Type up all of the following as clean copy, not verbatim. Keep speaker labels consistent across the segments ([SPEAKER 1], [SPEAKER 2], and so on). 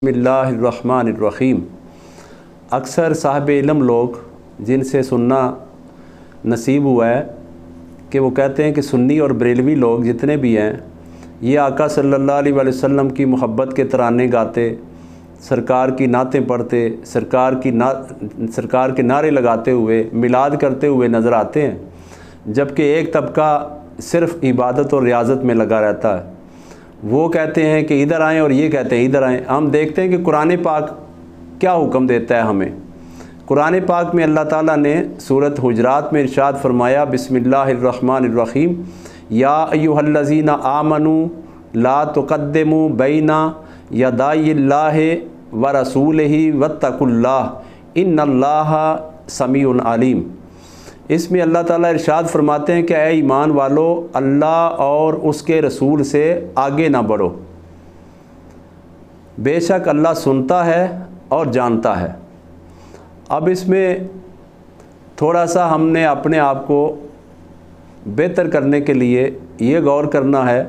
[SPEAKER 1] बिस्मिल्लाहिर्रहमानिर्रहीम। अक्सर साहिब इल्म लोग जिनसे सुनना नसीब हुआ है कि वो कहते हैं कि सुन्नी और बरेलवी लोग जितने भी हैं ये आका सल्लल्लाहु अलैहि वसल्लम की मोहब्बत के तराने गाते, सरकार की नातें पढ़ते, सरकार के नारे लगाते हुए मिलाद करते हुए नज़र आते हैं, जबकि एक तबका सिर्फ़ इबादत और रियाज़त में लगा रहता है। वो कहते हैं कि इधर आएँ और ये कहते हैं इधर आएँ। हम देखते हैं कि कुरान पाक क्या हुक्म देता है हमें। कुरान पाक में अल्लाह ताला ने सूरत हुजरात में इरशाद फरमाया, बिस्मिल्लाहिर्रहमानिर्रहीम, या अय्युहल्लज़ीना आमनू ला तुक़द्दिमू बैना यदाइल्लाहि व रसूलिही वत्तकुल्लाह इन्नल्लाहा समीउन अलीम। इसमें अल्लाह ताला इरशाद फरमाते हैं कि ऐ ईमान वालो, अल्लाह और उसके रसूल से आगे ना बढ़ो, बेशक अल्लाह सुनता है और जानता है। अब इसमें थोड़ा सा हमने अपने आप को बेहतर करने के लिए ये गौर करना है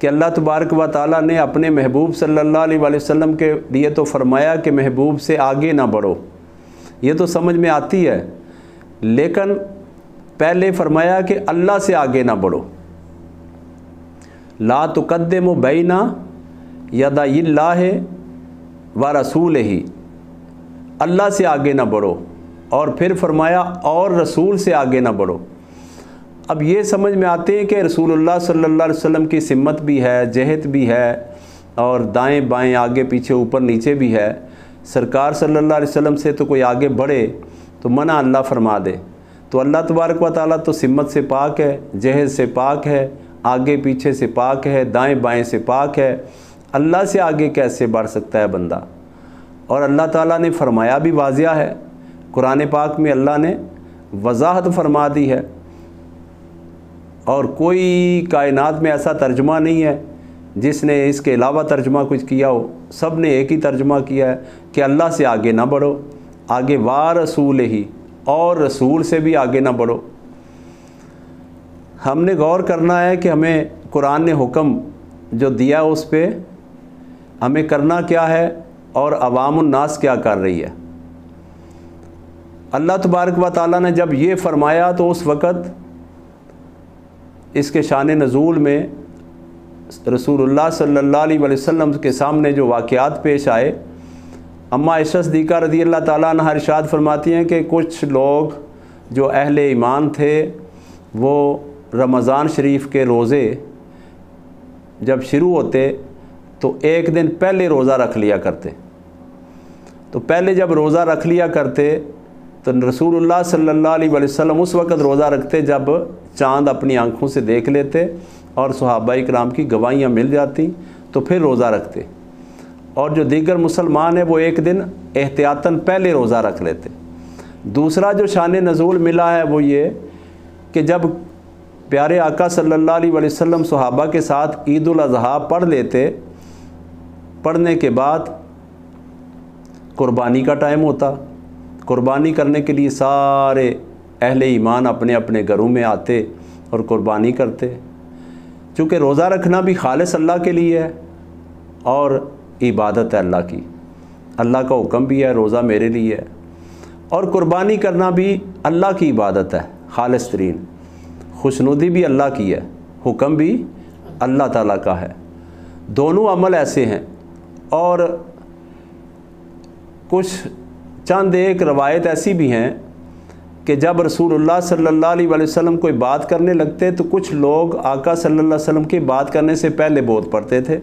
[SPEAKER 1] कि अल्लाह तबारक व तआला ने अपने महबूब सल्लल्लाहु अलैहि वसल्लम के लिए तो फरमाया कि महबूब से आगे ना बढ़ो, ये तो समझ में आती है, लेकिन पहले फरमाया कि अल्लाह से आगे ना बढ़ो। ला तुक़द्दिमू बैना यदाइल्लाहि व रसूलिही, अल्लाह से आगे ना बढ़ो, और फिर फरमाया और रसूल से आगे ना बढ़ो। अब ये समझ में आते हैं कि रसूलुल्लाह सल्लल्लाहु अलैहि वसल्लम की सिमत भी है, जहत भी है, और दाएं बाएं आगे पीछे ऊपर नीचे भी है। सरकार सल्लल्लाहु अलैहि वसल्लम से तो कोई आगे बढ़े तो मना अल्लाह फरमा दे। तो अल्लाह तबारक व तआला तो सिमत से पाक है, जहद से पाक है, आगे पीछे से पाक है, दाएं बाएं से पाक है। अल्लाह से आगे कैसे बढ़ सकता है बंदा? और अल्लाह ताला ने फरमाया भी वाज़िया है, कुरान पाक में अल्लाह ने वजाहत फरमा दी है, और कोई कायनात में ऐसा तर्जुमा नहीं है जिसने इसके अलावा तर्जुमा कुछ किया हो। सब ने एक ही तर्जुमा किया है कि अल्लाह से आगे ना बढ़ो, आगे वा रसूल ही, और रसूल से भी आगे ना बढ़ो। हमने गौर करना है कि हमें कुरान ने हुक्म जो दिया उस पर हमें करना क्या है और अवामुन नास क्या कर रही है। अल्लाह तबारक व तआला ने जब ये फरमाया तो उस वक़्त इसके शान नज़ूल में रसूलुल्लाह सल्लल्लाहु अलैहि वसल्लम के सामने जो वाक़यात पेश आए, अम्मा आयशा सिद्दीक़ा रज़ी अल्लाह ताला अन्हा इरशाद फरमाती हैं कि कुछ लोग जो अहले ईमान थे वो रमज़ान शरीफ के रोज़े जब शुरू होते तो एक दिन पहले रोज़ा रख लिया करते। तो पहले जब रोज़ा रख लिया करते तो रसूलुल्लाह सल्लल्लाहु अलैहि वसल्लम उस वक़्त रोज़ा रखते जब चाँद अपनी आँखों से देख लेते और सहाबाए किराम की गवाहियाँ मिल जाती तो फिर रोज़ा रखते, और जो दीगर मुसलमान है वो एक दिन एहतियातन पहले रोज़ा रख लेते। दूसरा जो शान नज़ूल मिला है वो ये कि जब प्यारे आका सल्लल्लाहु अलैहि वसल्लम सहाबा के साथ ईद उल अज़हा पढ़ लेते, पढ़ने के बाद कुर्बानी का टाइम होता, कुर्बानी करने के लिए सारे अहले ईमान अपने अपने घरों में आते और कुर्बानी करते। चूँकि रोज़ा रखना भी खालिस अल्लाह के लिए है और इबादत है अल्लाह की, अल्लाह का हुक्म भी है रोज़ा मेरे लिए है, और कुर्बानी करना भी अल्लाह की इबादत है खालिस तरीन, खुशनुदी भी अल्लाह की है, हुक्म भी अल्लाह ताला का है। दोनों अमल ऐसे हैं। और कुछ चंद एक रवायत ऐसी भी हैं कि जब रसूलुल्लाह सल्लल्लाहु अलैहि वसल्लम कोई बात करने लगते तो कुछ लोग आका सल्लल्लाहु अलैहि वसल्लम की बात करने से पहले बोल पढ़ते थे,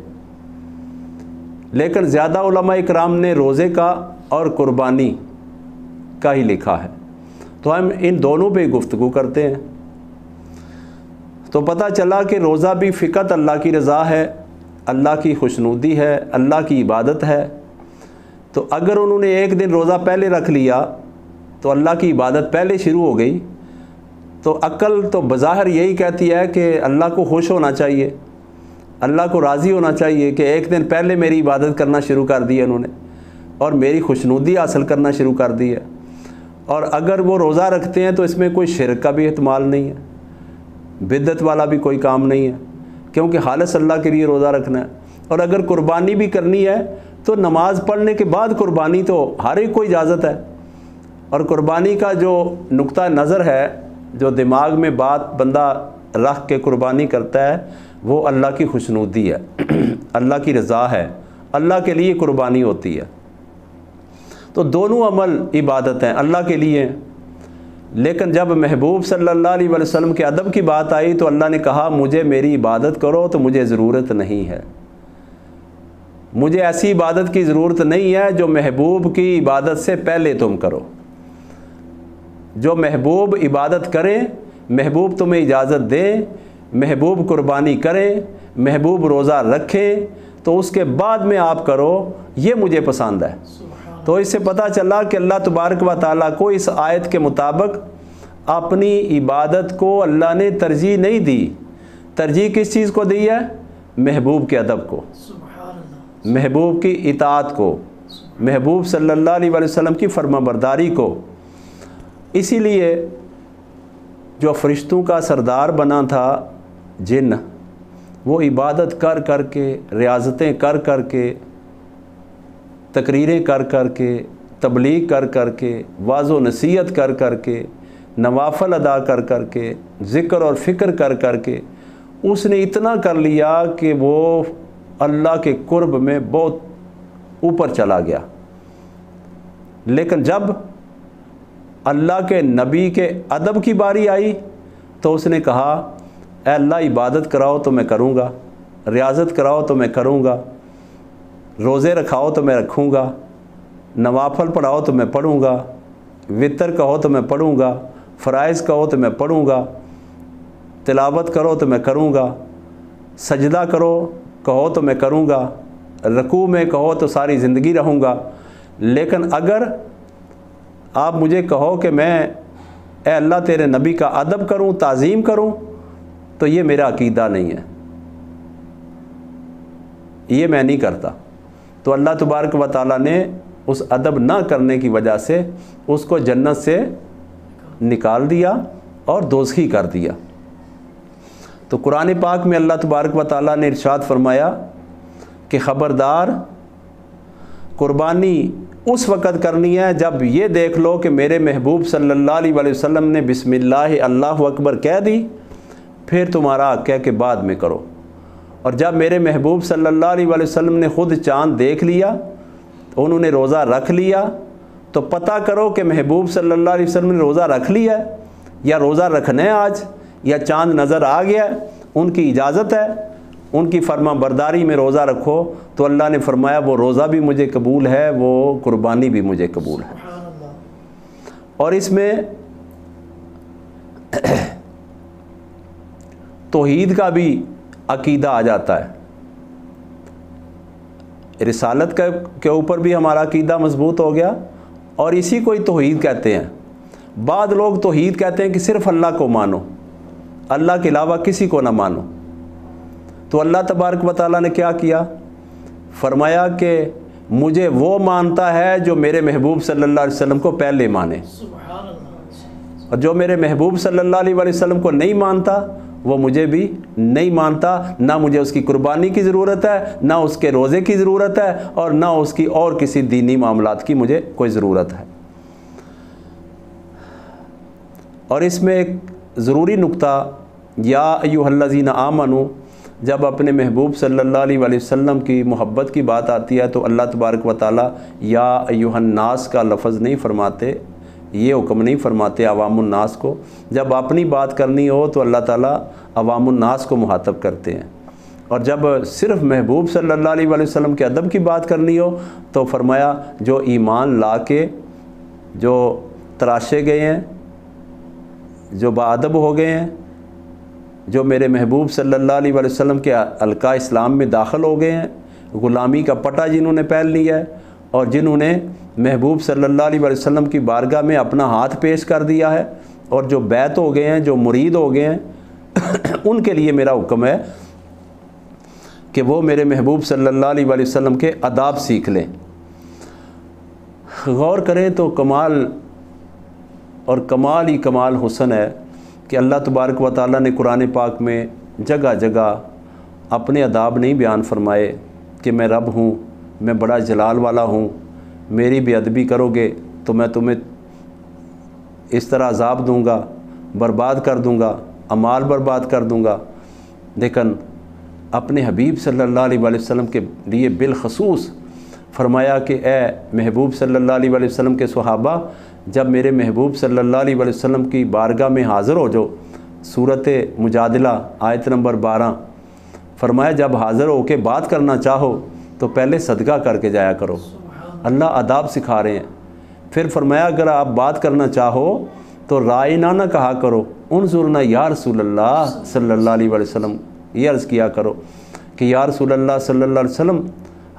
[SPEAKER 1] लेकिन ज़्यादा उलमा इकराम ने रोज़े का और कुर्बानी का ही लिखा है। तो हम इन दोनों पे गुफ्तगू करते हैं। तो पता चला कि रोज़ा भी फ़िकत अल्लाह की रज़ा है, अल्लाह की खुशनुदी है, अल्लाह की इबादत है। तो अगर उन्होंने एक दिन रोज़ा पहले रख लिया तो अल्लाह की इबादत पहले शुरू हो गई। तो अक्ल तो बज़ाहिर यही कहती है कि अल्लाह को खुश होना चाहिए, अल्लाह को राज़ी होना चाहिए कि एक दिन पहले मेरी इबादत करना शुरू कर दी है उन्होंने और मेरी खुशनुदी हासिल करना शुरू कर दी है। और अगर वो रोज़ा रखते हैं तो इसमें कोई शिरक का भी एहतमाल नहीं है, बिद्दत वाला भी कोई काम नहीं है, क्योंकि खालिस अल्लाह के लिए रोज़ा रखना है। और अगर कुर्बानी भी करनी है تو نماز پڑھنے کے بعد قربانی تو ہر ایک کو اجازت ہے، اور قربانی کا جو نقطہ نظر ہے، جو دماغ میں بات بندہ رکھ کے قربانی کرتا ہے، وہ اللہ کی خوشنودی ہے، اللہ کی رضا ہے، اللہ کے لیے قربانی ہوتی ہے۔ تو دونوں عمل عبادت ہیں، اللہ کے لیے۔ لیکن جب محبوب صلی اللہ علیہ وسلم کے ادب کی بات آئی تو اللہ نے کہا مجھے میری عبادت کرو تو مجھے ضرورت نہیں ہے، مجھے ایسی عبادت کی ضرورت نہیں ہے جو محبوب کی عبادت سے پہلے تم کرو۔ جو محبوب عبادت کریں، محبوب تمہیں اجازت دیں، محبوب قربانی کریں، محبوب روزہ رکھیں، تو اس کے بعد میں آپ کرو، یہ مجھے پسند ہے۔ تو اس سے پتہ چلا کہ اللہ تبارک و تعالیٰ کو اس آیت کے مطابق اپنی عبادت کو اللہ نے ترجیح نہیں دی۔ ترجیح کس چیز کو دی ہے؟ محبوب کے ادب کو، محبوب کی اطاعت کو، محبوب صلی اللہ علیہ وسلم کی فرما برداری کو۔ اسی لیے جو فرشتوں کا سردار بنا تھا جن، وہ عبادت کر کر کے، ریاضتیں کر کر کے، تقریریں کر کر کے، تبلیغ کر کر کے، واعظ و نصیحت کر کر کے، نوافل ادا کر کر کے، ذکر اور فکر کر کر کے اس نے اتنا کر لیا کہ وہ اللہ کے قرب میں بہت اوپر چلا گیا۔ لیکن جب اللہ کے نبی کے ادب کی باری آئی تو اس نے کہا اے اللہ عبادت کراؤ تو میں کروں گا، ریاضت کراؤ تو میں کروں گا، روزے رکھاؤ تو میں رکھوں گا، نوافل پڑھاؤ تو میں پڑھوں گا، وطر کہو تو میں پڑھوں گا، فرائض کہو تو میں پڑھوں گا، تلاوت کرو تو میں کروں گا، سجدہ کرو کہو تو میں کروں گا، رکوع میں کہو تو ساری زندگی رہوں گا۔ لیکن اگر آپ مجھے کہو کہ میں اے اللہ تیرے نبی کا ادب کروں، تعظیم کروں، تو یہ میرا عقیدہ نہیں ہے، یہ میں نہیں کرتا۔ تو اللہ تبارک و تعالیٰ نے اس ادب نہ کرنے کی وجہ سے اس کو جنت سے نکال دیا اور دوزخی کر دیا۔ تو قرآن پاک میں اللہ تبارک و تعالیٰ نے ارشاد فرمایا کہ خبردار، قربانی اس وقت کرنی ہے جب یہ دیکھ لو کہ میرے محبوب صلی اللہ علیہ وسلم نے بسم اللہ اللہ اکبر کہہ دی، پھر تمہارا حق ہے کہ بعد میں کرو۔ اور جب میرے محبوب صلی اللہ علیہ وسلم نے خود چاند دیکھ لیا، انہوں نے روزہ رکھ لیا، تو پتہ کرو کہ محبوب صلی اللہ علیہ وسلم نے روزہ رکھ لیا ہے یا روزہ رکھنا ہے آج، یا چاند نظر آ گیا ہے، ان کی اجازت ہے، ان کی فرما برداری میں روزہ رکھو۔ تو اللہ نے فرمایا وہ روزہ بھی مجھے قبول ہے، وہ قربانی بھی مجھے قبول ہے۔ اور اس میں توحید کا بھی عقیدہ آ جاتا ہے، رسالت کے اوپر بھی ہمارا عقیدہ مضبوط ہو گیا، اور اسی کو ہی توحید کہتے ہیں۔ بعض لوگ توحید کہتے ہیں کہ صرف اللہ کو مانو، اللہ کے علاوہ کسی کو نہ مانو۔ تو اللہ تبارک و تعالیٰ نے کیا کیا؟ فرمایا کہ مجھے وہ مانتا ہے جو میرے محبوب صلی اللہ علیہ وسلم کو پہلے مانے، اور جو میرے محبوب صلی اللہ علیہ وسلم کو نہیں مانتا وہ مجھے بھی نہیں مانتا، نہ مجھے اس کی قربانی کی ضرورت ہے، نہ اس کے روزے کی ضرورت ہے، اور نہ اس کی اور کسی دینی معاملات کی مجھے کوئی ضرورت ہے۔ اور اس میں ایک ضروری نقطہ، یا ایھا الذین آمنوا، جب اپنے محبوب صلی اللہ علیہ وسلم کی محبت کی بات آتی ہے تو اللہ تبارک و تعالیٰ یا ایھا الناس کا لفظ نہیں فرماتے، یہ حکم نہیں فرماتے عوام الناس کو۔ جب اپنی بات کرنی ہو تو اللہ تعالیٰ عوام الناس کو مخاطب کرتے ہیں، اور جب صرف محبوب صلی اللہ علیہ وسلم کے ادب کی بات کرنی ہو تو فرمایا جو ایمان لا کے جو تراشے گئے ہیں، جو باادب ہو گئے ہیں، جو میرے محبوب صلی اللہ علیہ وسلم کے حلقہ اسلام میں داخل ہو گئے ہیں، غلامی کا پٹا جنہوں نے پہن لیا ہے، اور جنہوں نے محبوب صلی اللہ علیہ وسلم کی بارگاہ میں اپنا ہاتھ پیش کر دیا ہے، اور جو بیعت ہو گئے ہیں، جو مرید ہو گئے ہیں، ان کے لیے میرا حکم ہے کہ وہ میرے محبوب صلی اللہ علیہ وسلم کے آداب سیکھ لیں۔ غور کریں تو کمال اور کمال ہی کمال حسن ہے کہ اللہ تبارک و تعالیٰ نے قرآن پاک میں جگہ جگہ اپنے آداب نہیں بیان فرمائے کہ میں رب ہوں، मैं बड़ा जलाल वाला हूँ, मेरी बेअदबी करोगे तो मैं तुम्हें इस तरह अजाब दूँगा, बर्बाद कर दूँगा, अमाल बर्बाद कर दूँगा। लेकिन अपने हबीब सल्लल्लाहु अलैहि वसल्लम के लिए बिलखसूस फरमाया कि ए महबूब सल्लल्लाहु अलैहि वसल्लम के सहाबा, जब मेरे महबूब सल्लल्लाहु अलैहि वसल्लम की बारगाह में हाज़िर हो जाओ, सूरत मुजादिला आयत नंबर 12, फरमाया जब हाज़िर हो के बात करना चाहो तो पहले सदका करके जाया करो। अल्लाह आदाब सिखा रहे हैं। फिर फरमाया अगर आप बात करना चाहो तो रायना ना कहा करो, उन्जुरना या रसूलल्लाह सल्लल्लाहु अलैहि वसल्लम, ये अर्ज़ किया करो कि या रसूलल्लाह सल्लल्लाहु अलैहि वसल्लम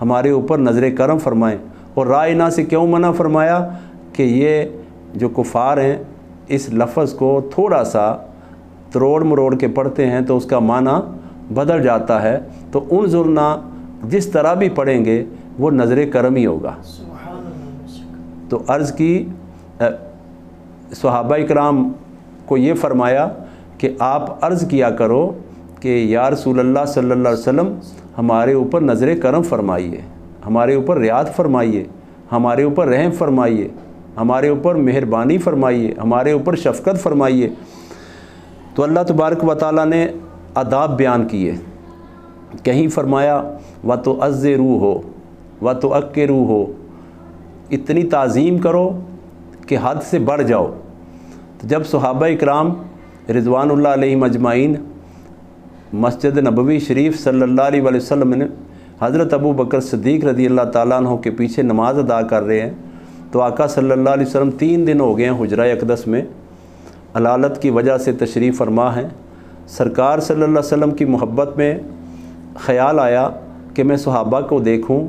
[SPEAKER 1] हमारे ऊपर नज़र करम फरमाएँ। और रायना से क्यों मना फरमाया कि ये जो कुफ़ार हैं इस लफ्ज़ को थोड़ा सा तरोड़ मरोड़ के पढ़ते हैं तो उसका माना बदल जाता है, तो उन्जुरना जिस तरह भी पढ़ेंगे वो नज़र करम ही होगा। तो अर्ज़ की सहाबा इकराम को ये फ़रमाया कि आप अर्ज़ किया करो कि या रसूलल्लाह सल्लल्लाहु अलैहि वसल्लम हमारे ऊपर नज़र करम फरमाइए, हमारे ऊपर रियात फरमाइए, हमारे ऊपर रहम फरमाइए, हमारे ऊपर मेहरबानी फरमाइए, हमारे ऊपर शफ़क़त फरमाइए। तो अल्लाह तबारक व तआला ने आदाब बयान किए। कहीं फरमाया व तो अज़्ज़िरू हो व तो अक्किरू हो, इतनी ताज़ीम करो कि हद से बढ़ जाओ। तो जब सहाबा इकराम रिज़वानुल्लाह अलैहिम अजमाइन मस्जिद नबवी शरीफ सल्लल्लाहु अलैहि वसल्लम ने हज़रत अबू बकर सिद्दीक़ रज़ियल्लाहु ताला अन्हु के पीछे नमाज अदा कर रहे हैं, तो आका सल्लल्लाहु अलैहि वसल्लम 3 दिन हो गए हैं हुजरा अक़दस में, अलालत की वजह से तशरीफ़ फरमा हैं। सरकार सल्लल्लाहु अलैहि वसल्लम की मोहब्बत में ख़याल आया कि मैं सहाबा को देखूं।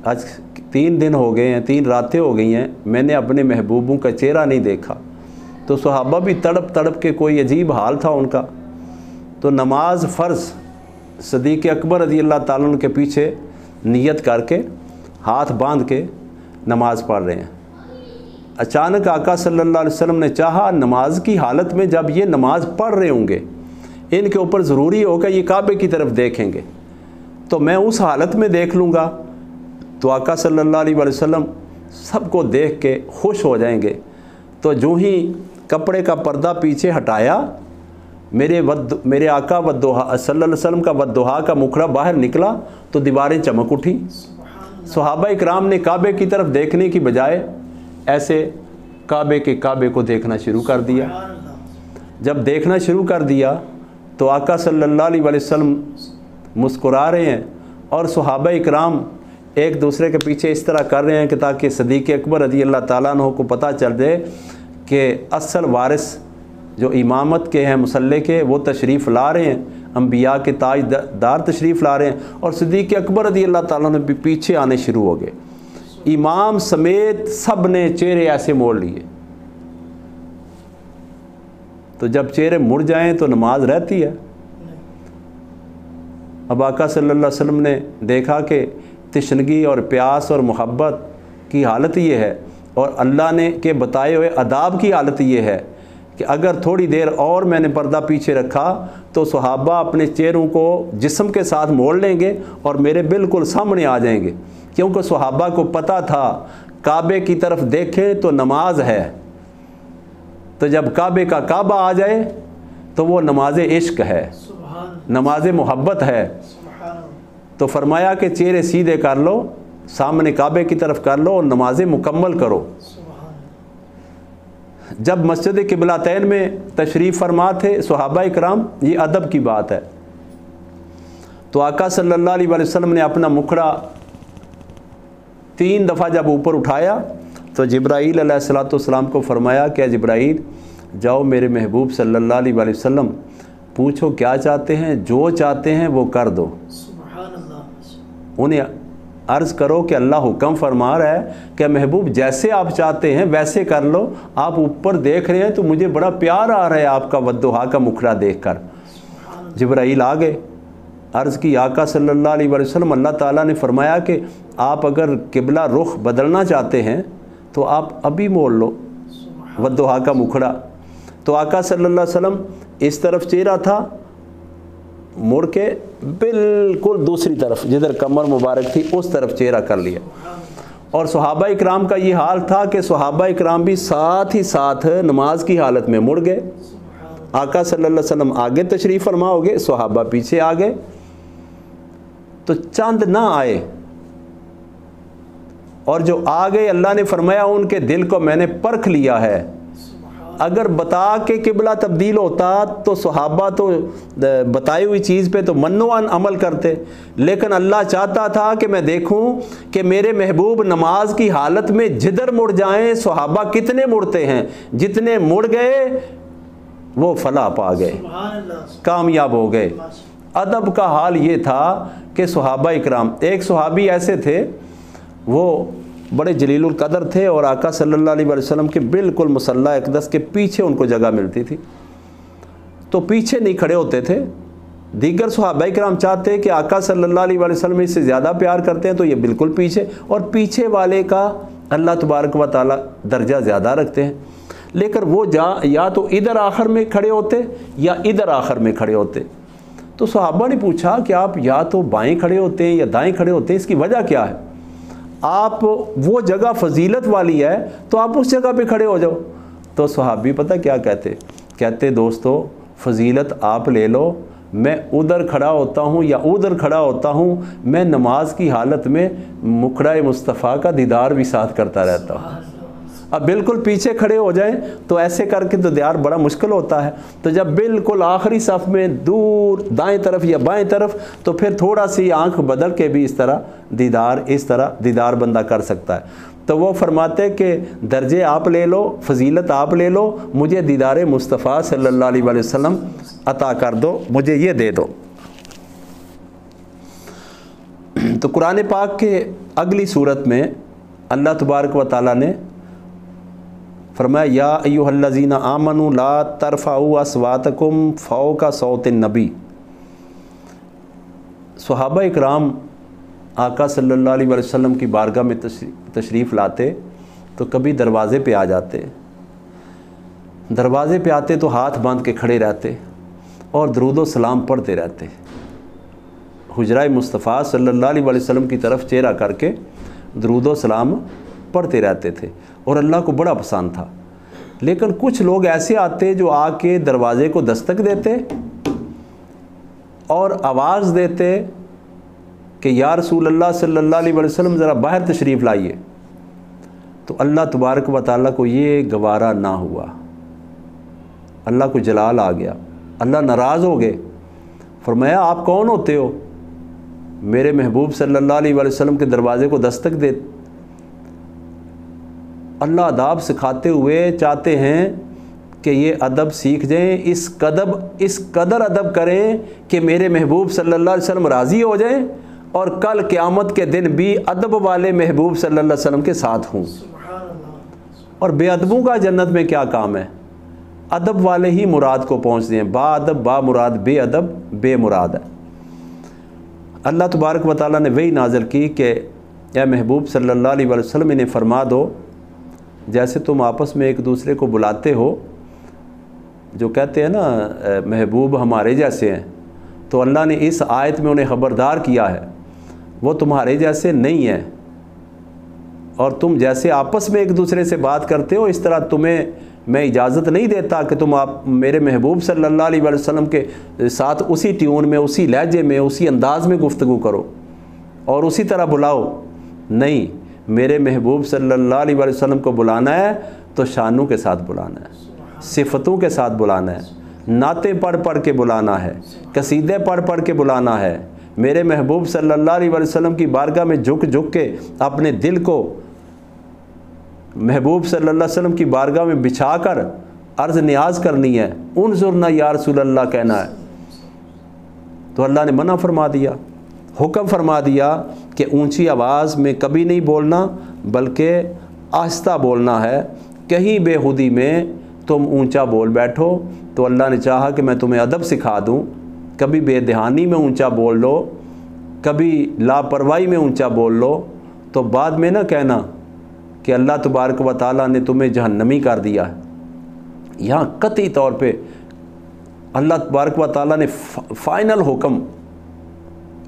[SPEAKER 1] आज 3 दिन हो गए हैं, 3 रातें हो गई हैं, मैंने अपने महबूबों का चेहरा नहीं देखा। तो सहाबा भी तड़प तड़प के, कोई अजीब हाल था उनका। तो नमाज फ़र्ज़ सिद्दीक़ अकबर रज़ियल्लाहु ताला अन्हु के पीछे नियत करके हाथ बांध के नमाज़ पढ़ रहे हैं। अचानक आका सल्लल्लाहु अलैहि वसल्लम ने चाहा नमाज की हालत में जब ये नमाज पढ़ रहे होंगे, इनके ऊपर ज़रूरी होगा ये काबे की तरफ देखेंगे, तो मैं उस हालत में देख लूँगा। तो आका सल्लल्लाहु अलैहि वसल्लम सबको देख के खुश हो जाएंगे। तो जो ही कपड़े का पर्दा पीछे हटाया, मेरे आका वद्दुहा सल्लल्लाहु अलैहि वसल्लम का वद्दुहा का मुखड़ा बाहर निकला तो दीवारें चमक उठी। सहाबा इकराम ने काबे की तरफ देखने की बजाय ऐसे काबे को देखना शुरू कर दिया। जब देखना शुरू कर दिया तो आका सल्लल्लाहु अलैहि वसल्लम मुस्कुरा रहे हैं और सहाबा इकराम एक दूसरे के पीछे इस तरह कर रहे हैं कि ताकि सिद्दीक़ अकबर रज़ियल्लाहु ताला अन्हु को पता चल जाए कि असल वारिस जो इमामत के हैं, मुसल्ले के, वो तशरीफ़ ला रहे हैं, अंबिया के ताजदार तशरीफ़ ला रहे हैं। और सिद्दीक़ अकबर रज़ियल्लाहु ताला अन्हु भी पीछे आने शुरू हो गए। इमाम समेत सब ने चेहरे ऐसे मोड़ लिए। तो जब चेहरे मुड़ जाएं तो नमाज रहती है। अब आका सल्लल्लाहु अलैहि वसल्लम ने देखा कि तिश्नगी और प्यास और मोहब्बत की हालत ये है, और अल्लाह ने के बताए हुए अदाब की हालत ये है कि अगर थोड़ी देर और मैंने पर्दा पीछे रखा तो सहाबा अपने चेहरों को जिस्म के साथ मोड़ लेंगे और मेरे बिल्कुल सामने आ जाएंगे। क्योंकि सहाबा को पता था काबे की तरफ देखें तो नमाज है, तो जब काबे का काबा आ जाए तो वो नमाज इश्क है, नमाज मोहब्बत है। तो फरमाया कि चेहरे सीधे कर लो, सामने काबे की तरफ कर लो और नमाज़ें मुकम्मल करो। जब मस्जिद क़िबलातैन में तशरीफ़ फरमा थे सहाबा इकराम, ये अदब की बात है, तो आका सल्लल्लाहु अलैहि वसल्लम ने अपना मुखड़ा 3 दफ़ा जब ऊपर उठाया तो जिब्राईल अलैहिस्सलाम को फरमाया कि जिब्राईल जाओ मेरे महबूब सल्लल्लाहु अलैहि वसल्लम पूछो क्या चाहते हैं, जो चाहते हैं वो कर दो। उन्हें अर्ज़ करो कि अल्लाह हुक्म फरमा रहा है कि महबूब जैसे आप चाहते हैं वैसे कर लो। आप ऊपर देख रहे हैं तो मुझे बड़ा प्यार आ रहा है आपका वद्दुहा का मुखड़ा देखकर। जिब्राईल आ गए, अर्ज़ की आका सल्लल्लाहु अलैहि वसल्लम अल्लाह ताला ने फरमाया कि आप अगर किबला रुख बदलना चाहते हैं तो आप अभी मोड़ लो वद्दुहा का मुखड़ा। तो आका सल्लल्लाहु अलैहि वसल्लम इस तरफ चेहरा था मुड़ के बिल्कुल दूसरी तरफ जिधर कमर मुबारक थी उस तरफ चेहरा कर लिया। और सहाबा इकराम का ये हाल था कि सहाबा इकराम भी साथ ही साथ नमाज की हालत में मुड़ गए। आका सल्लल्लाहु अलैहि वसल्लम आगे तशरीफ़ फरमा हो गए, सहाबा पीछे आ गए। तो चंद ना आए और जो आ गए अल्लाह ने फरमाया उनके दिल को मैंने परख लिया है। अगर बता के किबला तब्दील होता तो सहाबा तो बताई हुई चीज़ पे तो मन्नोअन अमल करते, लेकिन अल्लाह चाहता था कि मैं देखूं कि मेरे महबूब नमाज की हालत में जिधर मुड़ जाएं सहाबा कितने मुड़ते हैं। जितने मुड़ गए वो फलाह पा गए, कामयाब हो गए। अदब का हाल ये था कि सहाबा इकराम, एक सहाबी ऐसे थे वो बड़े जलीलुल कदर थे और आका सल्लल्लाहु अलैहि वसल्लम के बिल्कुल मुसल्ला अक़दस के पीछे उनको जगह मिलती थी, तो पीछे नहीं खड़े होते थे। दीगर सहाबा इकराम चाहते कि आका सल्लल्लाहु अलैहि वसल्लम इससे ज़्यादा प्यार करते हैं तो ये बिल्कुल पीछे, और पीछे वाले का अल्लाह तबारक व तआला दर्जा ज़्यादा रखते हैं। लेकिन वो या तो इधर आखिर में खड़े होते या इधर आखिर में खड़े होते। तो सहाबा ने पूछा कि आप या तो बाएँ खड़े होते हैं या दाएँ खड़े होते हैं, इसकी वजह क्या है? आप वो जगह फजीलत वाली है तो आप उस जगह पे खड़े हो जाओ। तो सहाबी पता क्या कहते दोस्तों फजीलत आप ले लो, मैं उधर खड़ा होता हूँ या उधर खड़ा होता हूँ, मैं नमाज की हालत में मुखड़ा मुस्तफ़ा का दीदार भी साथ करता रहता हूँ। अब बिल्कुल पीछे खड़े हो जाएं तो ऐसे करके तो दीदार बड़ा मुश्किल होता है। तो जब बिल्कुल आखिरी सफ़ में दूर दाएं तरफ या बाएं तरफ, तो फिर थोड़ा सी आंख बदल के भी इस तरह दीदार बंदा कर सकता है। तो वो फरमाते कि दर्जे आप ले लो, फजीलत आप ले लो, मुझे दीदार मुस्तफ़ा सल्लल्लाहु अलैहि वसल्लम अता कर दो, मुझे ये दे दो। तो कुरान पाक के अगली सूरत में अल्लाह तबारक व तआला ने फरमाया या अय्युहल्लज़ीना आमनू ला तरफ़ाऊ अस्वातकुम फ़ौक़ा सौतिन नबी। सहाबा इकराम आका सल्लल्लाहु अलैहि वसल्लम की बारगाह में तशरीफ़ लाते तो कभी दरवाज़े पे आ जाते, दरवाज़े पे आते तो हाथ बांध के खड़े रहते और दरूद व सलाम पढ़ते रहते। हुजरा मुस्तफ़ा सल्लल्लाहु अलैहि वसल्लम की तरफ चेहरा करके दरूद व सलाम पढ़ते रहते थे और अल्लाह को बड़ा पसंद था। लेकिन कुछ लोग ऐसे आते जो आके दरवाज़े को दस्तक देते और आवाज़ देते कि या रसूल अल्लाह सल्लल्लाहु अलैहि वसल्लम ज़रा बाहर तशरीफ़ लाइए। तो अल्लाह तबारक व तआला को ये गवारा ना हुआ, अल्लाह को जलाल आ गया, अल्लाह नाराज़ हो गए। फरमाया आप कौन होते हो? मेरे महबूब सल्लल्लाहु अलैहि वसल्लम के दरवाज़े को दस्तक दे। अल्लाह अदाब सिखाते हुए चाहते हैं कि ये अदब सीख जाएं, इस कदर अदब करें कि मेरे महबूब सल्लल्लाहु अलैहि वसल्लम राज़ी हो जाएं और कल क़यामत के दिन भी अदब वाले महबूब सल्लल्लाहु अलैहि वसल्लम के साथ हों। और बेअदबों का जन्नत में क्या काम है? अदब वाले ही मुराद को पहुँचते हैं। बाअदब बा मुराद, बेअदब बे मुराद है। अल्लाह तबारक व तआला ने वही नाज़िल की कि ए महबूब सल्लल्लाहु अलैहि वसल्लम इन्हें फरमा दो जैसे तुम आपस में एक दूसरे को बुलाते हो, जो कहते हैं ना महबूब हमारे जैसे हैं, तो अल्लाह ने इस आयत में उन्हें ख़बरदार किया है वो तुम्हारे जैसे नहीं है। और तुम जैसे आपस में एक दूसरे से बात करते हो इस तरह तुम्हें मैं इजाज़त नहीं देता कि तुम आप मेरे महबूब सल्लल्लाहु अलैहि वसल्लम के साथ उसी ट्यून में, उसी लहजे में, उसी अंदाज़ में गुफ्तगू करो और उसी तरह बुलाओ। नहीं, मेरे महबूब सल्लल्लाहु अलैहि वसल्लम को बुलाना है तो शानों के साथ बुलाना है, सिफ़तों के साथ बुलाना है, नाते पढ़ पढ़ के बुलाना है, कसीदे पढ़ पढ़ के बुलाना है। मेरे महबूब सल्लल्लाहु अलैहि वसल्लम की बारगाह में झुक झुक के अपने दिल को महबूब सल्लल्लाहु अलैहि वसल्लम की बारगाह में बिछा कर अर्ज़ नियाज करनी है, उनज़ुरना या रसूल अल्लाह कहना है। तो अल्लाह ने मना फरमा दिया, हुक्म फरमा दिया कि ऊंची आवाज़ में कभी नहीं बोलना बल्कि आहिस्ता बोलना है। कहीं बेखुदी में तुम ऊंचा बोल बैठो तो अल्लाह ने चाहा कि मैं तुम्हें अदब सिखा दूं। कभी बेध्यानी में ऊंचा बोल लो, कभी लापरवाही में ऊंचा बोल लो, तो बाद में ना कहना कि अल्लाह तबारक व तआला ने तुम्हें जहन्नमी कर दिया है। यहाँ कतई तौर पे اللہ تبارک و تعالیٰ نے فائنل حکم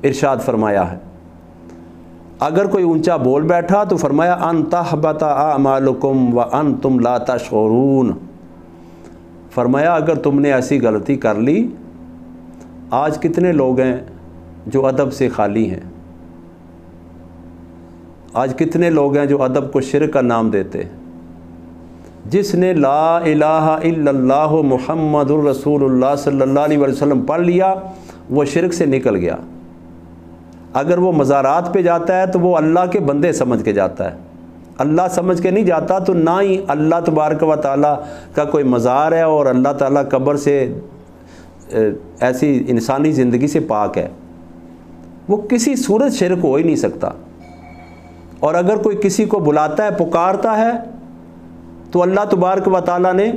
[SPEAKER 1] ارشاد فرمایا ہے، اگر کوئی اونچا بول بیٹھا تو فرمایا ان تحبط اعمالکم وانتم لا تشعرون، فرمایا اگر تم نے ایسی غلطی کر لی، آج کتنے لوگ ہیں جو ادب سے خالی ہیں، آج کتنے لوگ ہیں جو ادب کو شرک کا نام دیتے ہیں۔ جس نے لا الہ الا اللہ محمد الرسول اللہ صلی اللہ علیہ وسلم پڑھ لیا وہ شرک سے نکل گیا۔ اگر وہ مزارات پہ جاتا ہے تو وہ اللہ کے بندے سمجھ کے جاتا ہے، اللہ سمجھ کے نہیں جاتا، تو نہ ہی اللہ تبارک و تعالیٰ کا کوئی مزار ہے اور اللہ تعالیٰ قبر سے ایسی انسانی زندگی سے پاک ہے، وہ کسی صورت شرک ہو ہی نہیں سکتا۔ اور اگر کوئی کسی کو بلاتا ہے، پکارتا ہے، تو اللہ تبارک و تعالیٰ نے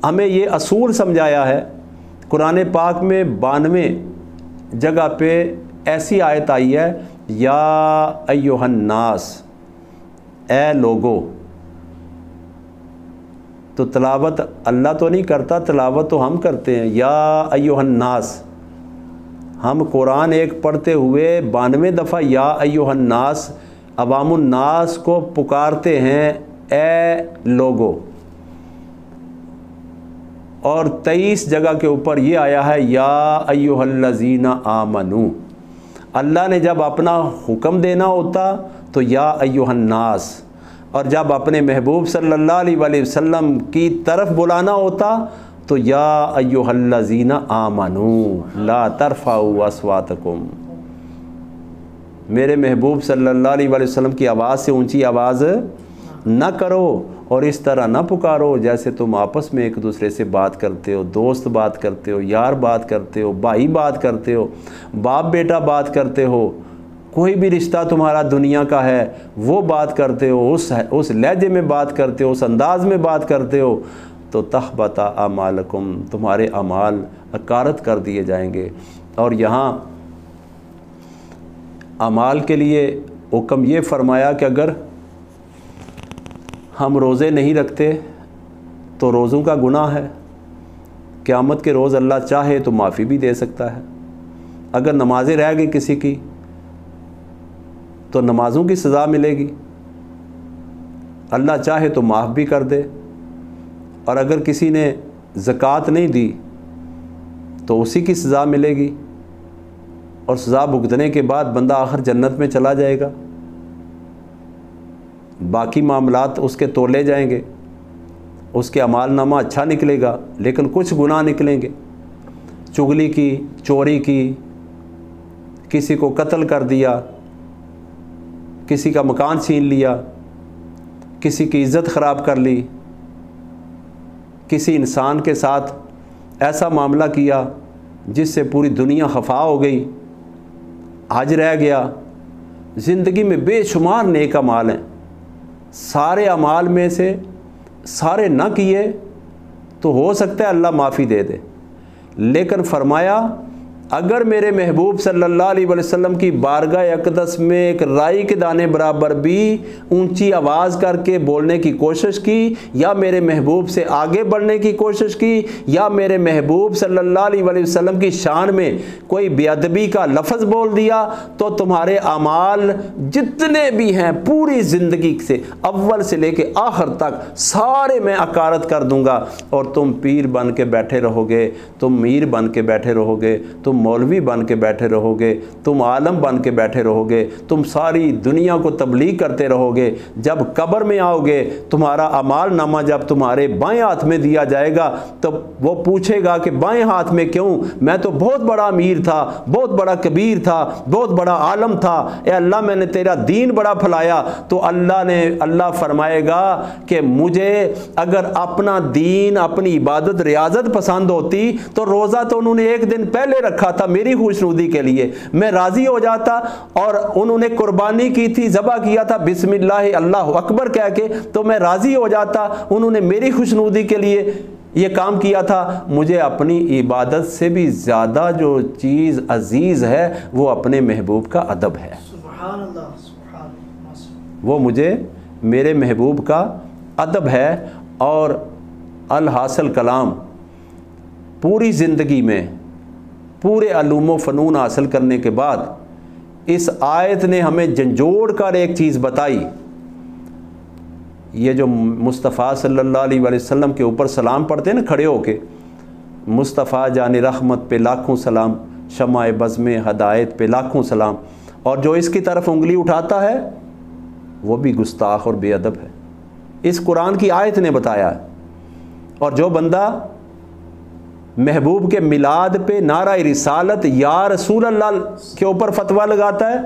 [SPEAKER 1] ہمیں یہ اصول سمجھایا ہے۔ قرآن پاک میں 92 جگہ پہ ایسی آیت آئی ہے، یا ایھا الناس، اے لوگو۔ تو تلاوت اللہ تو نہیں کرتا، تلاوت تو ہم کرتے ہیں، یا ایھا الناس۔ ہم قرآن ایک پڑھتے ہوئے 92 دفعہ یا ایھا الناس، عوام الناس کو پکارتے ہیں اے لوگو، اور 23 جگہ کے اوپر یہ آیا ہے یا ایھا الذین آمنو۔ اللہ نے جب اپنا حکم دینا ہوتا تو یا ایھا الناس، اور جب اپنے محبوب صلی اللہ علیہ وآلہ وسلم کی طرف بلانا ہوتا تو یا ایھا الذین آمنو لا ترفعوا اصواتکم۔ میرے محبوب صلی اللہ علیہ وآلہ وسلم کی آواز سے اونچی آواز نہ کرو، اور اس طرح نہ پکارو جیسے تم آپس میں ایک دوسرے سے بات کرتے ہو، دوست بات کرتے ہو، یار بات کرتے ہو، بھائی بات کرتے ہو، باپ بیٹا بات کرتے ہو، کوئی بھی رشتہ تمہارا دنیا کا ہے وہ بات کرتے ہو، اس لہجے میں بات کرتے ہو، اس انداز میں بات کرتے ہو، تو تحبط اعمالکم، تمہارے اعمال اکارت کر دیے جائیں گے۔ اور یہاں اعمال کے لیے حکم یہ فرمایا کہ اگر ہم روزے نہیں رکھتے تو روزوں کا گناہ ہے، قیامت کے روز اللہ چاہے تو معافی بھی دے سکتا ہے۔ اگر نمازیں رہ گئی کسی کی تو نمازوں کی سزا ملے گی، اللہ چاہے تو معاف بھی کر دے۔ اور اگر کسی نے زکوٰۃ نہیں دی تو اسی کی سزا ملے گی، اور سزا بھگتنے کے بعد بندہ آخر جنت میں چلا جائے گا، باقی معاملات اس کے تولے جائیں گے، اس کے اعمال نامہ اچھا نکلے گا، لیکن کچھ گناہ نکلیں گے، چغلی کی، چوری کی، کسی کو قتل کر دیا، کسی کا مکان چھین لیا، کسی کی عزت خراب کر لی، کسی انسان کے ساتھ ایسا معاملہ کیا جس سے پوری دنیا خفا ہو گئی، حج رہ گیا۔ زندگی میں بے شمار نیک اعمال ہیں، سارے اعمال میں سے سارے نہ کیے تو ہو سکتا ہے اللہ معافی دے دے، لیکن فرمایا اگر میرے محبوب صلی اللہ علیہ وسلم کی بارگاہ اقدس میں ایک رائی کے دانے برابر بھی اونچی آواز کر کے بولنے کی کوشش کی، یا میرے محبوب سے آگے بڑھنے کی کوشش کی، یا میرے محبوب صلی اللہ علیہ وسلم کی شان میں کوئی بے ادبی کا لفظ بول دیا، تو تمہارے اعمال جتنے بھی ہیں پوری زندگی سے اول سے لے کے آخر تک سارے میں اکارت کر دوں گا، اور تم پیر بن کے بیٹھے رہو گے، تم میر بن کے بیٹھے رہو گے، تم مولوی بن کے بیٹھے رہو گے، تم عالم بن کے بیٹھے رہو گے، تم ساری دنیا کو تبلیغ کرتے رہو گے۔ جب قبر میں آؤ گے تمہارا اعمال نامہ جب تمہارے بائیں ہاتھ میں دیا جائے گا تو وہ پوچھے گا کہ بائیں ہاتھ میں کیوں؟ میں تو بہت بڑا امیر تھا، بہت بڑا کبیر تھا، بہت بڑا عالم تھا، اے اللہ میں نے تیرا دین بڑا پھیلایا۔ تو اللہ فرمائے گا کہ مجھے اگر اپنا دین، اپنی عبادت، ریاضت پسند ہوتی تو روزہ تو انہوں نے ایک دن پہلے رکھا تھا میری خوشنودی کے لیے، میں راضی ہو جاتا، اور انہوں نے قربانی کی تھی، ذبح کیا تھا بسم اللہ اللہ اکبر کہہ کے، تو میں راضی ہو جاتا، انہوں نے میری خوشنودی کے لیے یہ کام کیا تھا۔ مجھے اپنی عبادت سے بھی زیادہ جو چیز عزیز ہے وہ اپنے محبوب کا ادب ہے۔
[SPEAKER 2] سبحان اللہ، سبحان اللہ۔
[SPEAKER 1] وہ مجھے میرے محبوب کا ادب ہے۔ اور الحاصل کلام पूरी ज़िंदगी में पूरे अलूम व फ़नून हासिल करने के बाद इस आयत ने हमें झंझोड़ कर एक चीज़ बताई। ये जो मुस्तफ़ा सल्लल्लाहु अलैहि वसल्लम के ऊपर सलाम पढ़ते हैं ना खड़े होके, मुस्तफ़ा जान रहमत पे लाखों सलाम, शमाए बज़्म हदायत पे लाखों सलाम, और जो इसकी तरफ उंगली उठाता है वो भी गुस्ताख और बेअदब है। इस कुरान की आयत ने बताया है। और जो बंदा महबूब के मिलाद पे नारा रिसालत या रसूल अल्लाह के ऊपर फतवा लगाता है,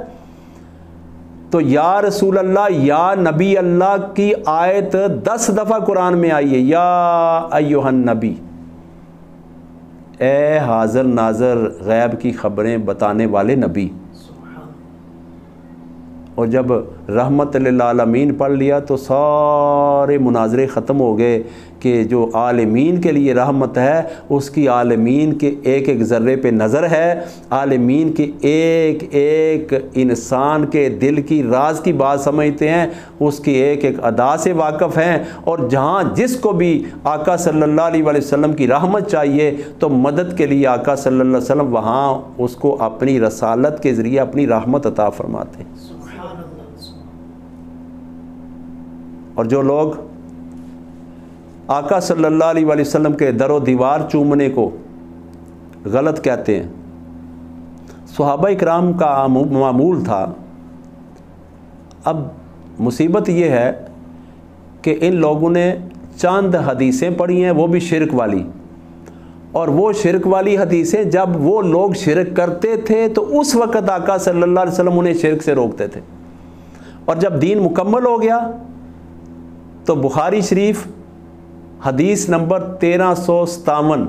[SPEAKER 1] तो या रसूल अल्लाह या नबी अल्लाह की आयत 10 दफ़ा कुरान में आई है। या अय्युहन नबी, ए हाज़र नाज़र गैब की खबरें बताने वाले नबी। और जब रहमत लिल आलमीन पढ़ लिया तो सारे मुनाजरे ख़त्म हो गए कि जो आलमीन के लिए रहमत है उसकी आलमीन के एक एक ज़र्रे पे नज़र है, आलमीन के एक एक इंसान के दिल की राज की बात समझते हैं, उसकी एक एक अदा से वाक़फ़ हैं। और जहाँ जिसको भी आका सल्लल्लाहु अलैहि वसल्लम की रहमत चाहिए तो मदद के लिए आका सल्लल्लाहु अलैहि वसल्लम वहाँ उसको अपनी रसालत के ज़रिए अपनी रहमत अता फरमाते हैं। और जो लोग आका सल्लल्लाहु अलैहि वसल्लम के दरो दीवार चूमने को गलत कहते हैं, सहाबा इकराम का मामूल था। अब मुसीबत ये है कि इन लोगों ने चंद हदीसें पढ़ी हैं, वो भी शिरक वाली, और वो शिरक वाली हदीसें जब वो लोग शिरक करते थे तो उस वक़्त आका सल्लल्लाहु अलैहि वसल्लम उन्हें शिरक से रोकते थे। और जब दीन मुकम्मल हो गया तो बुखारी शरीफ हदीस नंबर 1357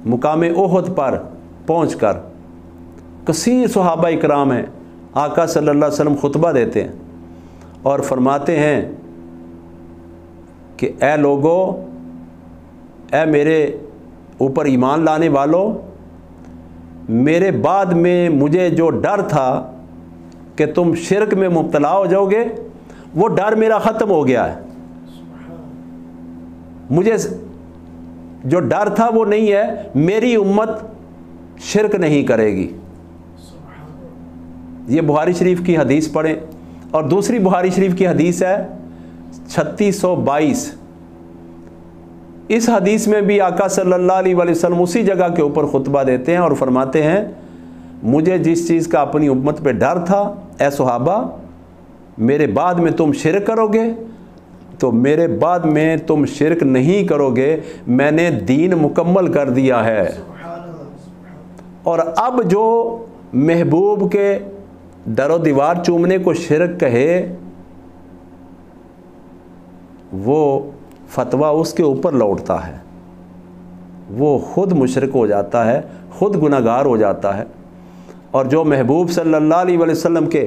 [SPEAKER 1] मुकामे ओहद पर पहुंचकर कसीर सहाबा इकराम हैं, आका सल्लल्लाहु अलैहि वसल्लम खुतबा देते हैं और फरमाते हैं कि ए लोगो, ए मेरे ऊपर ईमान लाने वालों, मेरे बाद में मुझे जो डर था कि तुम शिरक में मुब्तला हो जाओगे, वो डर मेरा ख़त्म हो गया है। मुझे जो डर था वो नहीं है, मेरी उम्मत शिरक नहीं करेगी। ये बुखारी शरीफ की हदीस पढ़ें। और दूसरी बुखारी शरीफ की हदीस है 3622। इस हदीस में भी आका सल्लल्लाहु अलैहि वसल्लम उसी जगह के ऊपर खुतबा देते हैं और फरमाते हैं, मुझे जिस चीज़ का अपनी उम्मत पे डर था, ए सुहाबा, मेरे बाद में तुम शिरक करोगे तो मेरे बाद में तुम शिरक नहीं करोगे, मैंने दीन मुकम्मल कर दिया है। और अब जो महबूब के दरो दीवार चूमने को शिरक कहे, वो फतवा उसके ऊपर लौटता है, वो ख़ुद मुशरिक हो जाता है, ख़ुद गुनहगार हो जाता है। और जो महबूब सल्लल्लाहु अलैहि वसल्लम के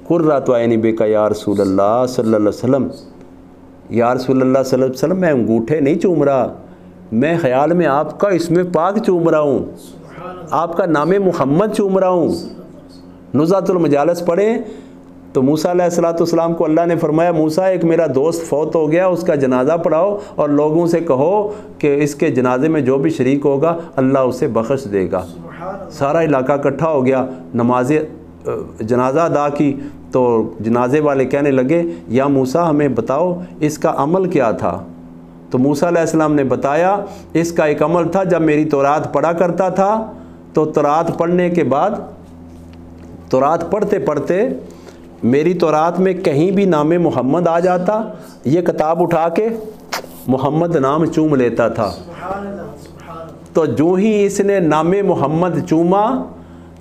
[SPEAKER 1] कुर्रतु ऐनी बेका या रसूलल्लाह सल्लल्लाहु अलैहि वसल्लम, या रसूलल्लाह सल्लल्लाहु अलैहि वसल्लम, मैं अंगूठे नहीं चूम रहा, मैं ख़याल में आपका इसमें पाक चूम रहा हूँ, आपका नामे मुहम्मद चूम रहा हूँ। नुज़ातुल मजालिस पढ़ें तो मूसा अलैहिस्सलाम को अल्लाह ने फरमाया, मूसा एक मेरा दोस्त फौत हो गया, उसका जनाजा पढ़ाओ और लोगों से कहो कि इसके जनाजे में जो भी शरीक होगा अल्लाह उसे बख्श देगा। सारा इलाका इकट्ठा हो गया, नमाज जनाजा अदा की तो जनाजे वाले कहने लगे, या मूसा हमें बताओ इसका अमल क्या था। तो मूसा अलैहिस्सलाम ने बताया, इसका एक अमल था, जब मेरी तौरात पढ़ा करता था तो तौरात पढ़ने के बाद, तौरात पढ़ते पढ़ते मेरी तौरात में कहीं भी नामे मोहम्मद आ जाता, ये किताब उठा के मोहम्मद नाम चूम लेता था। तो जो ही इसने नामे मोहम्मद चूमा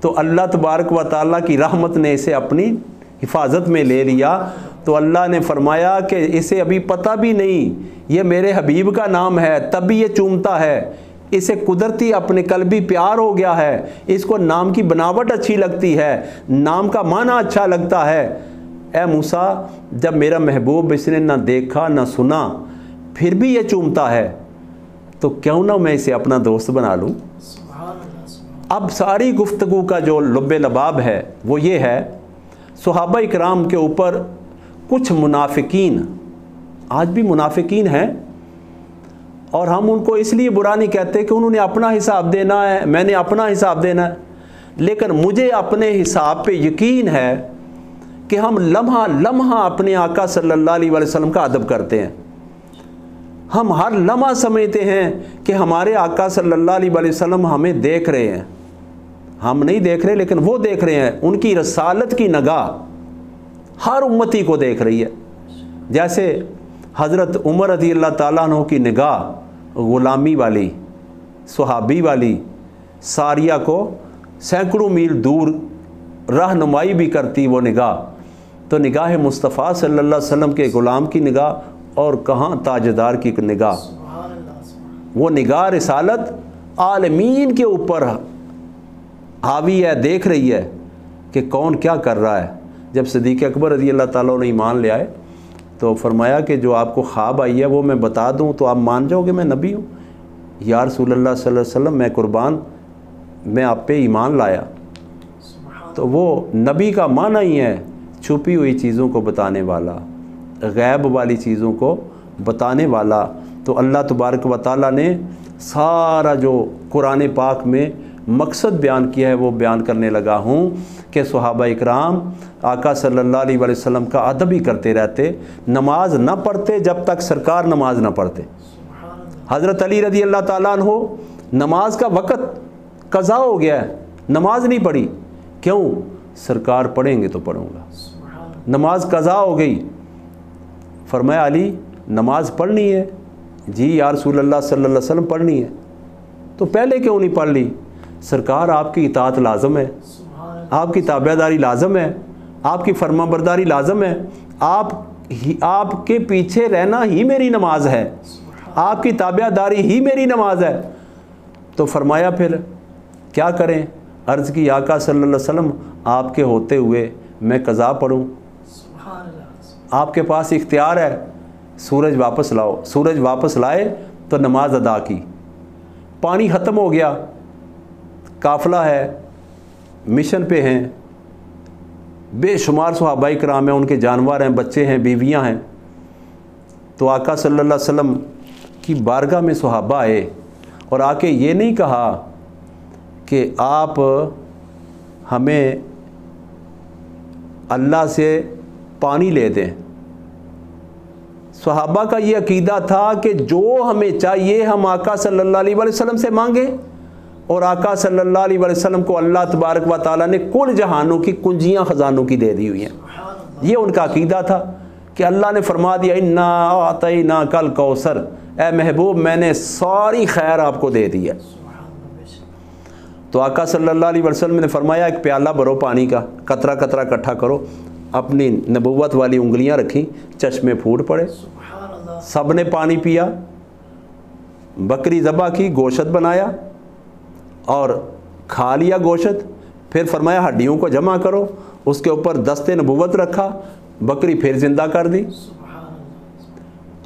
[SPEAKER 1] तो अल्लाह तबारक व तआला की रहमत ने इसे अपनी हिफाजत में ले लिया। तो अल्लाह ने फरमाया कि इसे अभी पता भी नहीं ये मेरे हबीब का नाम है, तब भी ये चूमता है, इसे कुदरती अपने कल्बी प्यार हो गया है, इसको नाम की बनावट अच्छी लगती है, नाम का माना अच्छा लगता है। ए मूसा, जब मेरा महबूब इसने ना देखा ना सुना फिर भी ये चूमता है, तो क्यों ना मैं इसे अपना दोस्त बना लूँ। अब सारी गुफ्तगू का जो लुब्बे लबाब है वो ये है, सहाबा इकराम के ऊपर कुछ मुनाफिकीन آج بھی منافقین ہیں، اور ہم ان کو اس لیے برا نہیں کہتے کہ انہوں نے اپنا حساب دینا ہے، میں نے اپنا حساب دینا ہے، لیکن مجھے اپنے حساب پہ یقین ہے کہ ہم لمحہ لمحہ اپنے آقا صلی اللہ علیہ وسلم کا ادب کرتے ہیں۔ ہم ہر لمحہ سمجھتے ہیں کہ ہمارے آقا صلی اللہ علیہ وسلم ہمیں دیکھ رہے ہیں، ہم نہیں دیکھ رہے لیکن وہ دیکھ رہے ہیں۔ ان کی رسالت کی نگاہ ہر امتی کو دیکھ رہی ہے، جیسے حضرت عمر رضی اللہ تعالیٰ عنہ کی نگاہ غلامی والی، صحابی والی، ساریہ کو سینکڑوں میل دور رہنمائی بھی کرتی وہ نگاہ، تو نگاہ مصطفیٰ صلی اللہ علیہ وسلم کے غلام کی نگاہ اور کہاں تاجدار کی نگاہ، وہ نگاہ رسالت عالمین کے اوپر حاوی ہے، دیکھ رہی ہے کہ کون کیا کر رہا ہے۔ جب صدیق اکبر رضی اللہ تعالیٰ نے ایمان لے آئے تو فرمایا کہ جو آپ کو خواب آئی ہے وہ میں بتا دوں تو آپ مان جاؤ گے میں نبی ہوں؟ یا رسول اللہ صلی اللہ علیہ وسلم میں قربان، میں آپ پہ ایمان لایا۔ تو وہ نبی کا معنی ہی ہے چھپی ہوئی چیزوں کو بتانے والا، غیب والی چیزوں کو بتانے والا۔ تو اللہ تبارک و تعالیٰ نے سارا جو قرآن پاک میں مقصد بیان کیا ہے وہ بیان کرنے لگا ہوں کہ صحابہ اکرام آقا صلی اللہ علیہ وسلم کا ادب ہی کرتے رہتے، نماز نہ پڑھتے جب تک سرکار نماز نہ پڑھتے۔ حضرت علی رضی اللہ تعالیٰ عنہ نماز کا وقت قضا ہو گیا ہے، نماز نہیں پڑھی، کیوں؟ سرکار پڑھیں گے تو پڑھوں گا۔ نماز قضا ہو گئی، فرمایا علی نماز پڑھنی ہے؟ جی یا رسول اللہ صلی اللہ علیہ وسلم پڑھنی ہے۔ تو پہلے کیوں نہیں پڑھ لی؟ سرکار آپ کی اطاعت لازم ہے، آپ کی تابع داری لازم ہے، آپ کی فرما برداری لازم ہے، آپ کے پیچھے رہنا ہی میری نماز ہے، آپ کی تابع داری ہی میری نماز ہے۔ تو فرمایا پھر کیا کریں؟ عرض کی آقا صلی اللہ علیہ وسلم آپ کے ہوتے ہوئے میں قضا پڑھوں؟ آپ کے پاس اختیار ہے، سورج واپس لاؤ۔ سورج واپس لائے تو نماز ادا کی۔ پانی ختم ہو گیا، قافلہ ہے، مشن پہ ہیں، بے شمار صحابہ کرام ہیں، ان کے جانور ہیں، بچے ہیں، بیویاں ہیں۔ تو آقا صلی اللہ علیہ وسلم کی بارگاہ میں صحابہ آئے اور آ کے یہ نہیں کہا کہ آپ ہمیں اللہ سے پانی لے دیں۔ صحابہ کا یہ عقیدہ تھا کہ جو ہمیں چاہیے ہم آقا صلی اللہ علیہ وسلم سے مانگیں، اور آقا صلی اللہ علیہ وسلم کو اللہ تبارک و تعالیٰ نے کل جہانوں کی کنجیاں خزانوں کی دے دی ہوئی ہیں۔ یہ ان کا عقیدہ تھا کہ اللہ نے فرما دیا انا اعطیناک الکوثر، اے محبوب میں نے ساری خیر آپ کو دے دی ہے۔ تو آقا صلی اللہ علیہ وسلم نے فرمایا ایک پیالہ بھرو پانی کا، قطرہ قطرہ اکٹھا کرو، اپنی نبوت والی انگلیاں رکھیں، چشمے پھوٹ پڑے، سب نے پانی پیا، بکری ذبح کی، گوشت بنایا اور کھا لیا گوشت۔ پھر فرمایا ہڈیوں کو جمع کرو، اس کے اوپر دست نبوت رکھا، بکری پھر زندہ کر دی۔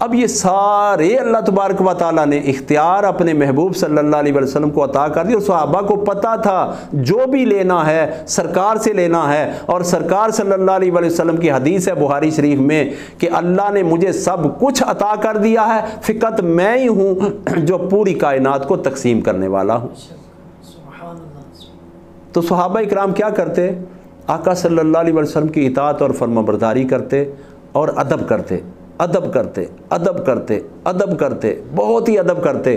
[SPEAKER 1] اب یہ سارے اللہ تبارک و تعالیٰ نے اختیار اپنے محبوب صلی اللہ علیہ وسلم کو عطا کر دی، اور صحابہ کو پتہ تھا جو بھی لینا ہے سرکار سے لینا ہے۔ اور سرکار صلی اللہ علیہ وسلم کی حدیث ہے بخاری شریف میں کہ اللہ نے مجھے سب کچھ عطا کر دیا ہے، فقط میں ہی ہوں جو پوری کائنات کو تقسیم کرنے والا ہوں۔ تو صحابہ اکرام کیا کرتے؟ آقا صلی اللہ علیہ وسلم کی اطاعت اور فرما برداری کرتے اور ادب کرتے، ادب کرتے، ادب کرتے، ادب کرتے، بہت ہی ادب کرتے۔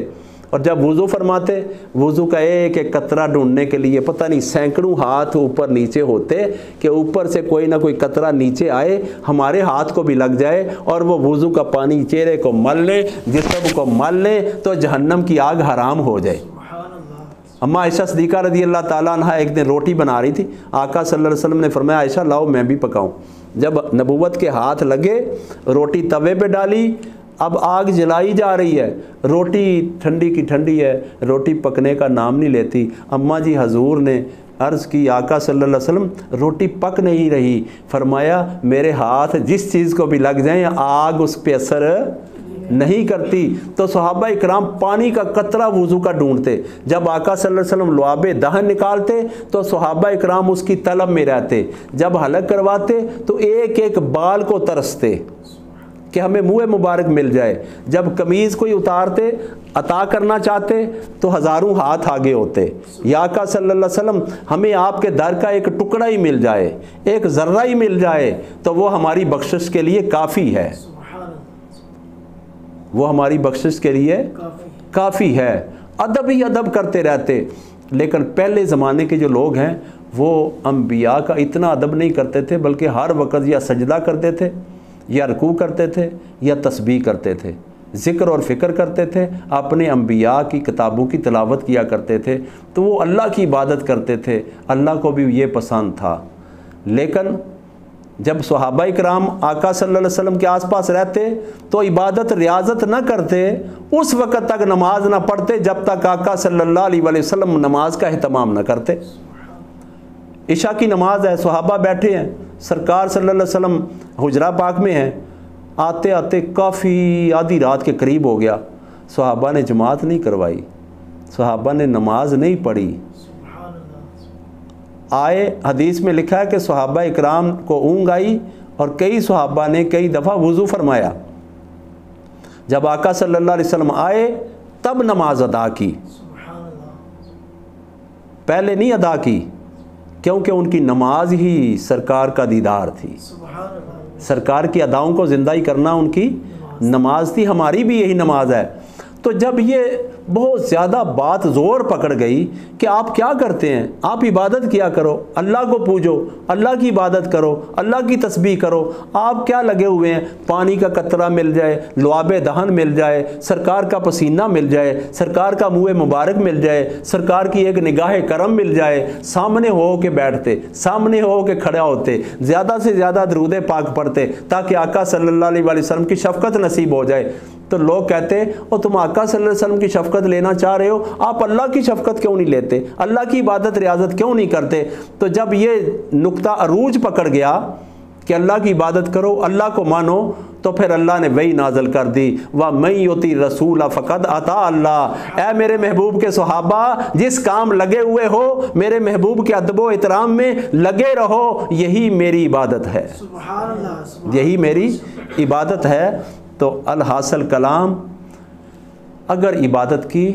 [SPEAKER 1] اور جب وضو فرماتے، وضو کا ایک ایک قطرہ ڈھونڈنے کے لیے پتہ نہیں سینکڑوں ہاتھ اوپر نیچے ہوتے کہ اوپر سے کوئی نہ کوئی قطرہ نیچے آئے، ہمارے ہاتھ کو بھی لگ جائے اور وہ وضو کا پانی چہرے کو مل لے، جسم کو مل لے تو جہنم کی آگ حرام ہو جائے۔ اما عائشہ صدیقہ رضی اللہ تعالیٰ عنہ ایک دن روٹی بنا رہی تھی، آقا صلی اللہ علیہ وسلم نے فرمایا عائشہ لاؤ میں بھی پکاؤں۔ جب نبوت کے ہاتھ لگے، روٹی توے پہ ڈالی، اب آگ جلائی جا رہی ہے، روٹی ٹھنڈی کی ٹھنڈی ہے، روٹی پکنے کا نام نہیں لیتی۔ اماں جی حضور نے عرض کی آقا صلی اللہ علیہ وسلم روٹی پک نہیں رہی، فرمایا میرے ہاتھ جس چیز کو بھی لگ جائیں آگ اس پہ اثر نہیں کرتی۔ تو صحابہ اکرام پانی کا قطرہ وضو کا ڈھونڈتے، جب آقا صلی اللہ علیہ وسلم لعاب دہن نکالتے تو صحابہ اکرام اس کی طلب میں رہتے، جب حلق کرواتے تو ایک ایک بال کو ترستے کہ ہمیں منہ مبارک مل جائے. جب قمیض کوئی اتارتے عطا کرنا چاہتے تو ہزاروں ہاتھ آگے ہوتے. یا آقا صلی اللہ علیہ وسلم ہمیں آپ کے در کا ایک ٹکڑا ہی مل جائے, ایک ذرہ ہی مل جائے تو وہ ہماری بخشش کے لیے کافی ہے, وہ ہماری بخشش کے لیے کافی ہے. ادب ہی ادب کرتے رہتے. لیکن پہلے زمانے کے جو لوگ ہیں وہ انبیاء کا اتنا ادب نہیں کرتے تھے, بلکہ ہر وقت یا سجدہ کرتے تھے, یا رکوع کرتے تھے, یا تسبیح کرتے تھے, ذکر اور فکر کرتے تھے, اپنے انبیاء کی کتابوں کی تلاوت کیا کرتے تھے. تو وہ اللہ کی عبادت کرتے تھے, اللہ کو بھی یہ پسند تھا. لیکن جب صحابہ کرام آقا صلی اللہ علیہ وسلم کے آس پاس رہتے تو عبادت ریاضت نہ کرتے, اس وقت تک نماز نہ پڑھتے جب تک آقا صلی اللہ علیہ وسلم نماز کا اہتمام نہ کرتے. عشاء کی نماز ہے, صحابہ بیٹھے ہیں, سرکار صلی اللہ علیہ وسلم حجرہ پاک میں ہیں, آتے آتے کافی آدھی رات کے قریب ہو گیا. صحابہ نے جماعت نہیں کروائی, صحابہ نے نماز نہیں پڑھی. آئے حدیث میں لکھا ہے کہ صحابہ اکرام کو اونگ آئی اور کئی صحابہ نے کئی دفعہ وضو فرمایا. جب آقا صلی اللہ علیہ وسلم آئے تب نماز ادا کی, پہلے نہیں ادا کی, کیونکہ ان کی نماز ہی سرکار کا دیدار تھی. سرکار کی اداؤں کو زندہ ہی کرنا ان کی نماز تھی, ہماری بھی یہی نماز ہے. تو جب یہ بہت زیادہ بات زور پکڑ گئی کہ آپ کیا کرتے ہیں, آپ عبادت کیا کرو, اللہ کو پوجو, اللہ کی عبادت کرو, اللہ کی تسبیح کرو, آپ کیا لگے ہوئے ہیں, پانی کا قطرہ مل جائے, لعاب دہن مل جائے, سرکار کا پسینہ مل جائے, سرکار کا منہ مبارک مل جائے, سرکار کی ایک نگاہ کرم مل جائے, سامنے ہو کے بیٹھتے, سامنے ہو کے کھڑا ہوتے, زیادہ سے زیادہ درود پاک پڑھتے تاکہ آقا صلی اللہ علیہ وسلم کی شفقت نصیب ہو جائے. تو لوگ کہتے اور تم آقا صلی اللہ علیہ وسلم کی شفقت لینا چاہ رہے ہو, آپ اللہ کی شفقت کیوں نہیں لیتے, اللہ کی عبادت ریاضت کیوں نہیں کرتے. تو جب یہ نقطہ عروج پکڑ گیا کہ اللہ کی عبادت کرو, اللہ کو مانو, تو پھر اللہ نے وہی نازل کر دی, وَمَن يُطِعِ الرَّسُولَ فَقَدْ أَطَاعَ اللَّهَ. اے میرے محبوب کے صحابہ, جس کام لگے ہوئے ہو میرے محبوب کے ادب و احترام میں لگے رہو, یہی میری عبادت ہے, یہی میری عبادت ہے. تو الحاصل کلام, اگر عبادت کی,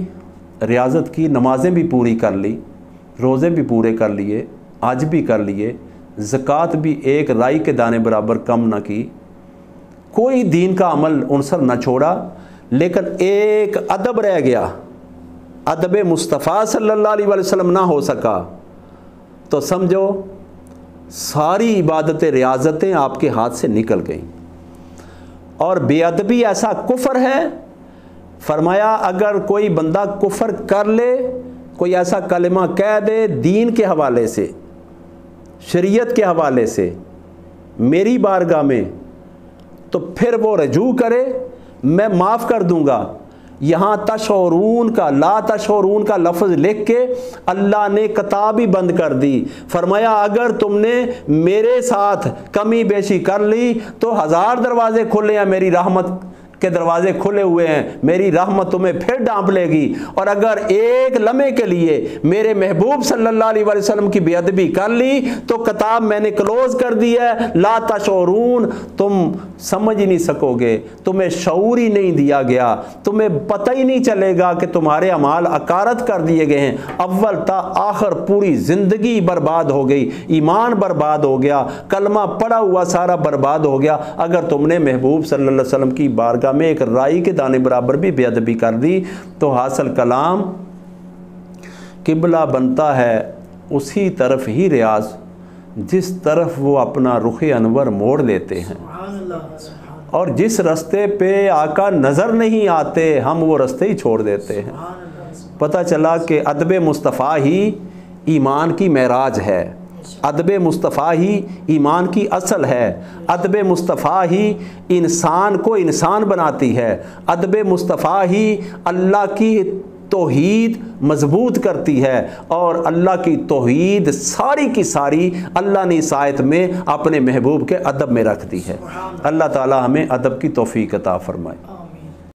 [SPEAKER 1] ریاضت کی, نمازیں بھی پوری کر لی, روزے بھی پورے کر لیے, حج بھی کر لیے, زکوٰۃ بھی ایک رائی کے دانے برابر کم نہ کی, کوئی دین کا عمل عنصر نہ چھوڑا, لیکن ایک ادب رہ گیا, ادب مصطفیٰ صلی اللہ علیہ وسلم نہ ہو سکا, تو سمجھو ساری عبادتیں ریاضتیں آپ کے ہاتھ سے نکل گئیں. اور بے ادبی ایسا کفر ہے, فرمایا اگر کوئی بندہ کفر کر لے, کوئی ایسا کلمہ کہہ دے دین کے حوالے سے, شریعت کے حوالے سے میری بارگاہ میں, تو پھر وہ رجوع کرے, میں معاف کر دوں گا. یہاں تشعرون کا, لا تشعرون کا لفظ لکھ کے اللہ نے کتاب ہی بند کر دی. فرمایا اگر تم نے میرے ساتھ کمی بیشی کر لی تو 1000 دروازے کھلے ہیں, میری رحمت کے دروازے کھلے ہوئے ہیں, میری رحمت تمہیں پھر ڈانپ لے گی. اور اگر ایک لمحے کے لیے میرے محبوب صلی اللہ علیہ وسلم کی بے ادبی کر لی تو کتاب میں نے کلوز کر دی ہے. لا تشعرون, تم سمجھ ہی نہیں سکو گے, تمہیں شعور ہی نہیں دیا گیا, تمہیں پتہ ہی نہیں چلے گا کہ تمہارے اعمال اکارت کر دیے گئے ہیں. اول تا آخر پوری زندگی برباد ہو گئی, ایمان برباد ہو گیا, کلمہ پڑا ہوا سارا برباد ہو گیا, اگر تم نے محبوب صلی اللہ علیہ وسلم کی بارگاہ میں ایک رائی کے دانے برابر بھی بے ادبی کر دی. تو حاصل کلام, قبلہ بنتا ہے اسی طرف ہی ریاض جس طرف وہ اپنا رخ انور موڑ لیتے ہیں, اور جس رستے پہ آقا نظر نہیں آتے ہم وہ رستے ہی چھوڑ دیتے ہیں. پتہ چلا کہ ادب مصطفیٰ ہی ایمان کی معراج ہے, ادب مصطفیٰ ہی ایمان کی اصل ہے, ادب مصطفیٰ ہی انسان کو انسان بناتی ہے, ادب مصطفیٰ ہی اللہ کی توحید مضبوط کرتی ہے, اور اللہ کی توحید ساری کی ساری اللہ نے اس آیت میں اپنے محبوب کے ادب میں رکھ دی ہے. اللہ تعالی ہمیں ادب کی توفیق عطا فرمائے.